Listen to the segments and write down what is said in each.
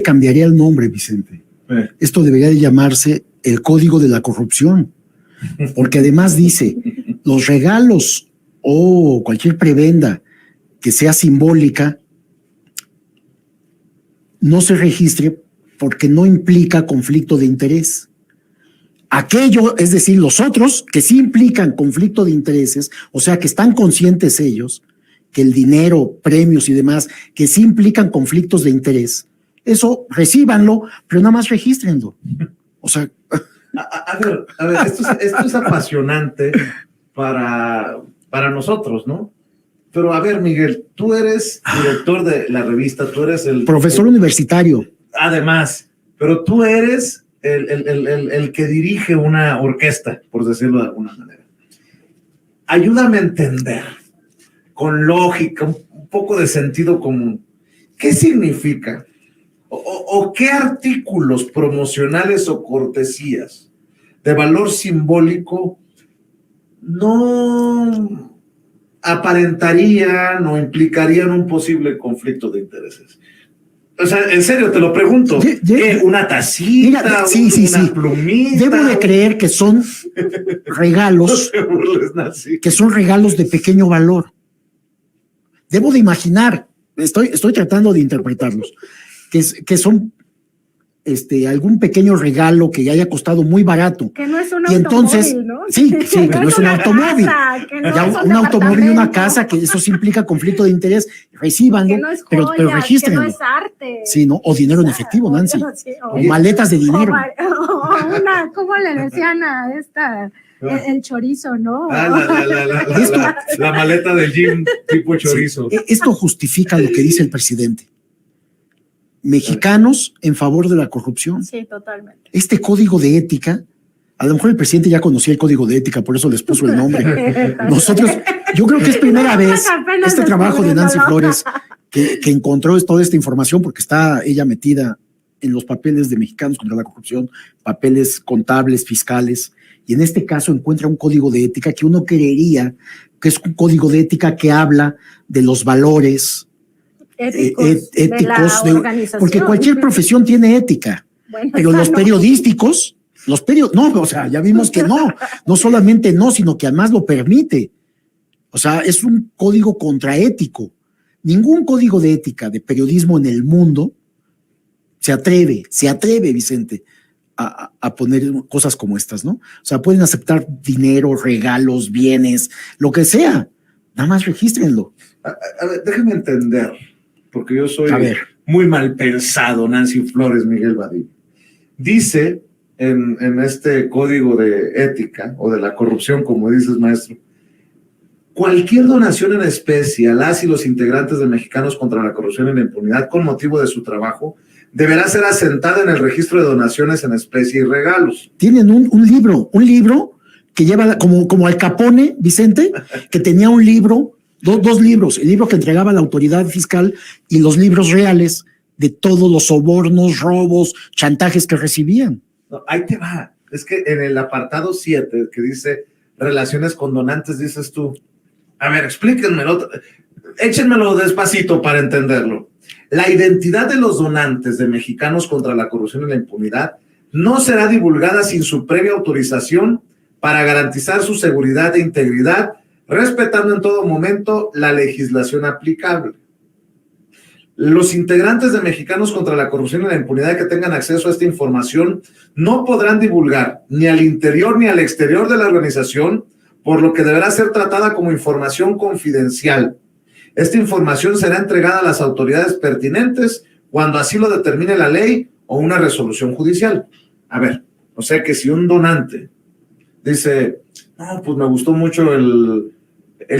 cambiaría el nombre, Vicente. Esto debería de llamarse el Código de la Corrupción, porque además dice, los regalos o cualquier prebenda que sea simbólica no se registre porque no implica conflicto de interés. Aquello, es decir, los otros que sí implican conflicto de intereses, o sea, que están conscientes ellos, que el dinero, premios y demás, que sí implican conflictos de interés, eso recíbanlo, pero nada más regístrenlo. O sea... A ver, esto es apasionante para nosotros, ¿no? Pero a ver, Miguel, tú eres director de la revista, tú eres el... Profesor universitario. Además, pero tú eres el que dirige una orquesta, por decirlo de alguna manera. Ayúdame a entender, con lógica, un poco de sentido común, ¿qué significa? ¿O qué artículos promocionales o cortesías de valor simbólico no aparentarían o implicarían un posible conflicto de intereses? O sea, en serio, te lo pregunto. ¿Qué? ¿Una tacita? Mira, una plumita? Debo de creer que son regalos, que son regalos de pequeño valor. Debo de imaginar, estoy tratando de interpretarlos, que son algún pequeño regalo que haya costado muy barato. Que no es un y entonces, automóvil, ¿no? Sí, que no es un automóvil. Un automóvil y una casa, que eso sí implica conflicto de interés, recíbanlo, que no es joya, pero regístrenlo. Que no es arte. Sí, ¿no? O dinero en efectivo, Nancy. O maletas de dinero. ¿Cómo le decían a esta? El chorizo, ¿no? La maleta del gym tipo chorizo. Sí, esto justifica lo que dice el presidente. Mexicanos en favor de la corrupción. Sí, totalmente. Este código de ética, a lo mejor el presidente ya conocía el código de ética, por eso les puso el nombre. Nosotros, yo creo que es primera vez este trabajo de Nancy Flores que encontró toda esta información, porque está ella metida en los papeles de Mexicanos contra la Corrupción, papeles contables, fiscales, y en este caso encuentra un código de ética que uno creería que es un código de ética que habla de los valores éticos porque cualquier profesión tiene ética, bueno, pero los periodísticos, no, o sea, ya vimos que no solamente no, sino que además lo permite. O sea, es un código contraético. Ningún código de ética de periodismo en el mundo se atreve, Vicente, a poner cosas como estas, ¿no? O sea, pueden aceptar dinero, regalos, bienes, lo que sea. Nada más regístrenlo. A ver, déjenme entender, porque yo soy muy mal pensado, Nancy Flores, Miguel Vadillo. Dice en este código de ética o de la corrupción, como dices, maestro, cualquier donación en especie a las y los integrantes de Mexicanos contra la Corrupción y la Impunidad con motivo de su trabajo deberá ser asentada en el registro de donaciones en especie y regalos. Tienen un libro que lleva como Al Capone, Vicente, que tenía un libro, dos libros, el libro que entregaba la autoridad fiscal y los libros reales de todos los sobornos, robos, chantajes que recibían. No, ahí te va. Es que en el apartado 7 que dice relaciones con donantes, dices tú, a ver, explíquenmelo, échenmelo despacito para entenderlo. La identidad de los donantes de Mexicanos contra la Corrupción y la Impunidad no será divulgada sin su previa autorización para garantizar su seguridad e integridad, respetando en todo momento la legislación aplicable. Los integrantes de Mexicanos contra la Corrupción y la Impunidad que tengan acceso a esta información no podrán divulgar ni al interior ni al exterior de la organización, por lo que deberá ser tratada como información confidencial. Esta información será entregada a las autoridades pertinentes cuando así lo determine la ley o una resolución judicial. A ver, o sea que si un donante dice, no, pues me gustó mucho el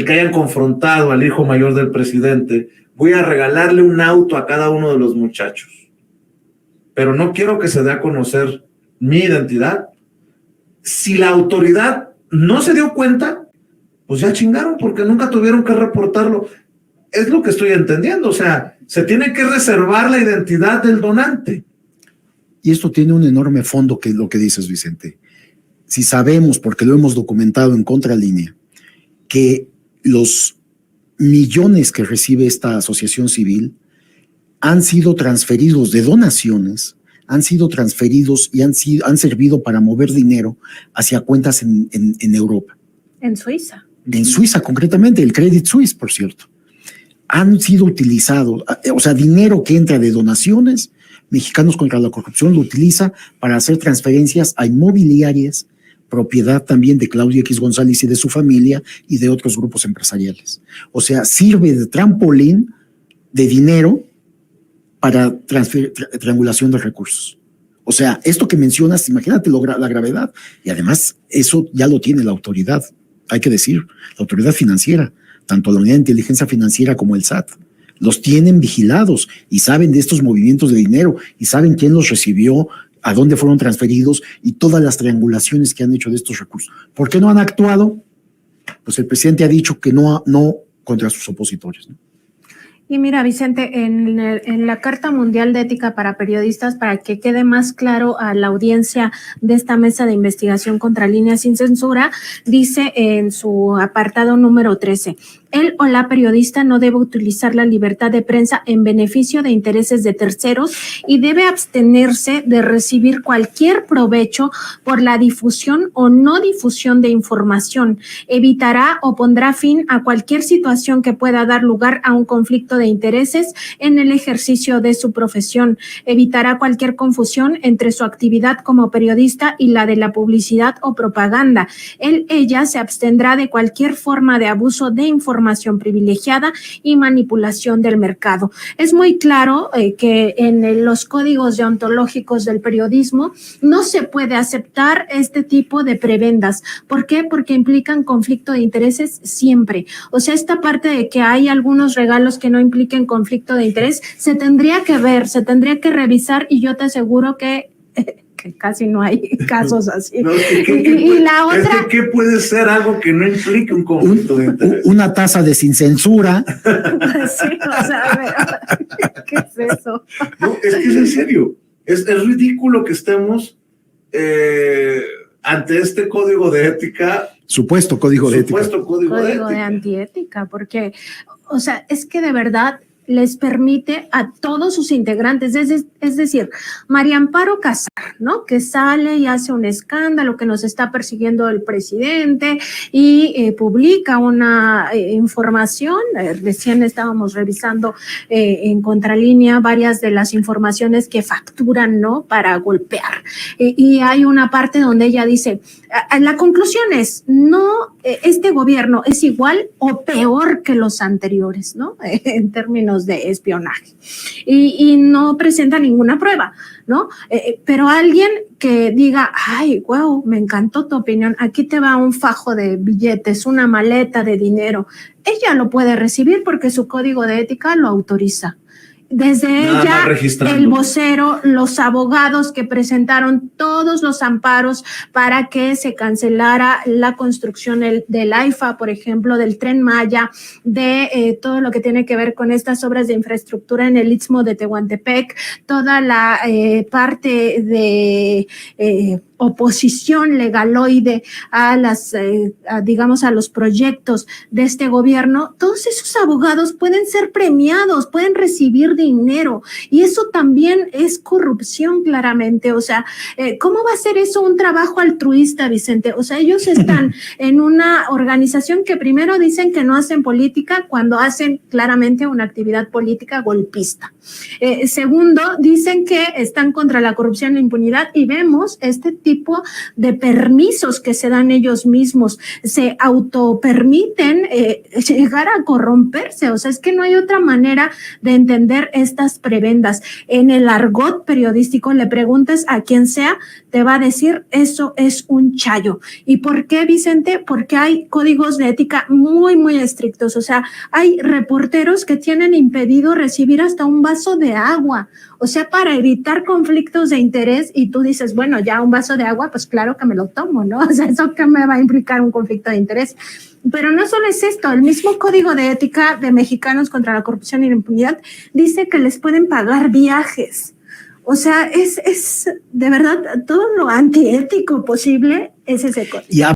que hayan confrontado al hijo mayor del presidente, voy a regalarle un auto a cada uno de los muchachos, pero no quiero que se dé a conocer mi identidad. Si la autoridad no se dio cuenta, pues ya chingaron porque nunca tuvieron que reportarlo. Es lo que estoy entendiendo, o sea, se tiene que reservar la identidad del donante. Y esto tiene un enorme fondo, que es lo que dices, Vicente. Si sabemos, porque lo hemos documentado en contralínea, que los millones que recibe esta asociación civil han sido transferidos de donaciones, han sido transferidos y han servido para mover dinero hacia cuentas en Europa. En Suiza. En Suiza, concretamente, el Credit Suisse, por cierto. Han sido utilizados, o sea, dinero que entra de donaciones, Mexicanos contra la Corrupción lo utiliza para hacer transferencias a inmobiliarias, propiedad también de Claudia X González y de su familia y de otros grupos empresariales. O sea, sirve de trampolín de dinero para triangulación de recursos. O sea, esto que mencionas, imagínate la gravedad. Y además, eso ya lo tiene la autoridad, hay que decir, la autoridad financiera, tanto la Unidad de Inteligencia Financiera como el SAT. Los tienen vigilados y saben de estos movimientos de dinero y saben quién los recibió, a dónde fueron transferidos y todas las triangulaciones que han hecho de estos recursos. ¿Por qué no han actuado? Pues el presidente ha dicho que no contra sus opositores, ¿no? Y mira, Vicente, en la Carta Mundial de Ética para Periodistas, para que quede más claro a la audiencia de esta mesa de investigación contra Líneas sin Censura, dice en su apartado número 13, él o la periodista no debe utilizar la libertad de prensa en beneficio de intereses de terceros y debe abstenerse de recibir cualquier provecho por la difusión o no difusión de información. Evitará o pondrá fin a cualquier situación que pueda dar lugar a un conflicto de intereses en el ejercicio de su profesión. Evitará cualquier confusión entre su actividad como periodista y la de la publicidad o propaganda. Ella se abstendrá de cualquier forma de abuso de información privilegiada y manipulación del mercado. Es muy claro que en los códigos deontológicos del periodismo no se puede aceptar este tipo de prebendas. ¿Por qué? Porque implican conflicto de intereses siempre. O sea, esta parte de que hay algunos regalos que no impliquen conflicto de interés, se tendría que ver, se tendría que revisar y yo te aseguro que casi no hay casos así. No, y la otra... ¿Qué puede ser algo que no implique un conflicto de interés? Una tasa de sin censura. Sí, o sea, a ver, ¿qué es eso? No, es que es en serio. Es ridículo que estemos ante este código de ética. Supuesto código de ética. Código de antiética, porque, o sea, es que de verdad les permite a todos sus integrantes, es decir, María Amparo Casar, ¿no? Que sale y hace un escándalo que nos está persiguiendo el presidente y publica una información, recién estábamos revisando en Contralínea varias de las informaciones que facturan, ¿no? Para golpear. Y hay una parte donde ella dice, la conclusión es, no, este gobierno es igual o peor que los anteriores, ¿no? En términos de espionaje y no presenta ninguna prueba, ¿no? Pero alguien que diga, ay, wow, me encantó tu opinión, aquí te va un fajo de billetes, una maleta de dinero, ella lo puede recibir porque su código de ética lo autoriza. Desde ella, el vocero, los abogados que presentaron todos los amparos para que se cancelara la construcción del AIFA, por ejemplo, del Tren Maya, de todo lo que tiene que ver con estas obras de infraestructura en el Istmo de Tehuantepec, toda la parte de oposición legaloide a digamos, a los proyectos de este gobierno, todos esos abogados pueden ser premiados, pueden recibir dinero y eso también es corrupción claramente. O sea, ¿cómo va a ser eso un trabajo altruista, Vicente? O sea, ellos están en una organización que primero dicen que no hacen política cuando hacen claramente una actividad política golpista. Segundo, dicen que están contra la corrupción e la impunidad y vemos este tipo de permisos que se dan ellos mismos, se autopermiten llegar a corromperse. O sea, es que no hay otra manera de entender estas prebendas. En el argot periodístico le preguntes a quien sea, te va a decir eso es un chayo. ¿Y por qué, Vicente? Porque hay códigos de ética muy, muy estrictos. O sea, hay reporteros que tienen impedido recibir hasta un vaso de agua. O sea, para evitar conflictos de interés y tú dices, bueno, ya un vaso de agua, pues claro que me lo tomo, ¿no? O sea, ¿eso qué me va a implicar un conflicto de interés? Pero no solo es esto, el mismo Código de Ética de Mexicanos contra la Corrupción y la Impunidad dice que les pueden pagar viajes. O sea, es de verdad todo lo antiético posible es ese código.